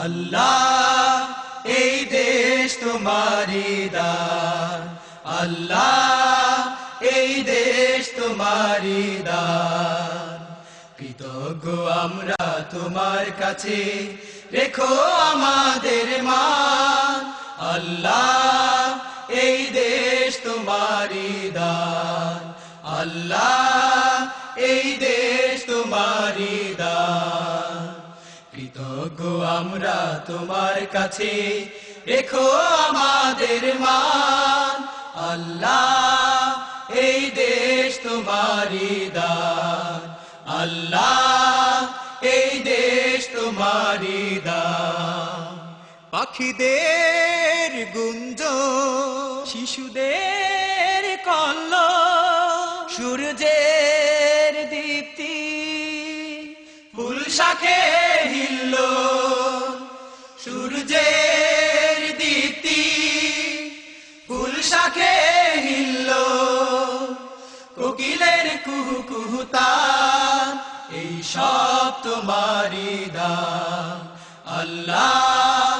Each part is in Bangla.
আল্লাহ এই দেশ তোমারি দান, আল্লাহ এই দেশ তোমারি দান। কৃতজ্ঞ আমরা তোমার কাছে, রেখো আমাদের মান। আল্লাহ এই দেশ তোমারি দান, আল্লাহ এই দেশ তোমারি দান। কৃতজ্ঞ আমরা তোমার কাছে, রেখো আমাদের মান। আল্লাহ এই দেশ তোমারি দান, আল্লাহ এই দেশ তোমারি দান। পাখিদের গুঞ্জন, শিশুদের কল্লোল, সূর্যের দীপ্তি, ফুল শাখে হিল্লোল। সূর্যের দীপ্তি, ফুল শাখে হিল্লোল। কোকিলের কুহু কুহু তান, এই সব তোমারি দান। আল্লাহ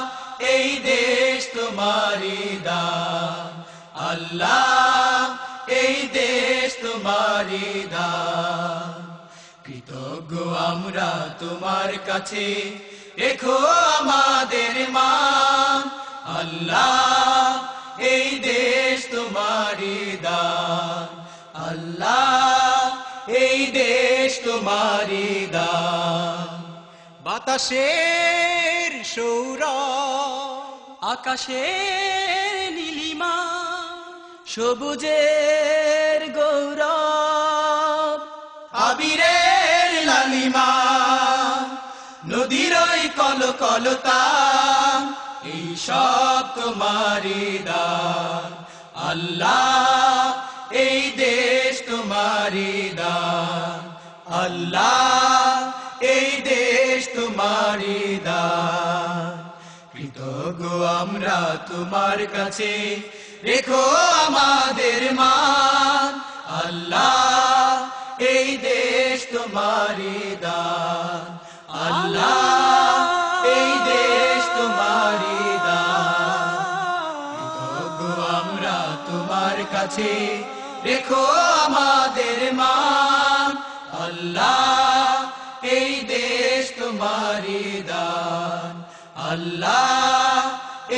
এই দেশ তোমারি দান, আল্লাহ এই দেশ তোমারি দান। কৃতজ্ঞ আমরা তোমার কাছে, রেখো আমাদের মান। আল্লাহ এই দেশ তোমারি দান, আল্লাহ এই দেশ তোমারি দান। বাতাসের সৌরভ, আকাশের নীলিমা, সবুজের গৌরব, আবিরের লালিমা, নদীর ওই কলকলতা, এই সব তোমারি দান। আল্লাহ এই দেশ তোমারি দান, আল্লাহ এই দেশ তোমারি দান। কৃতজ্ঞ আমরা তোমার কাছে, রেখো আমাদের মান। আল্লাহ এই দেশ তোমারি দান, আল্লাহ এই দেশ তোমারি দান। কৃতজ্ঞ আমরা তোমার কাছে, রেখো আমাদের মান। আল্লাহ এই দেশ তোমারি দান, আল্লাহ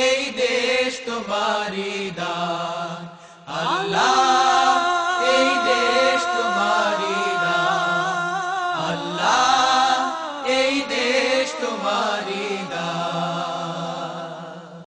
এই দেশ তোমারি দান।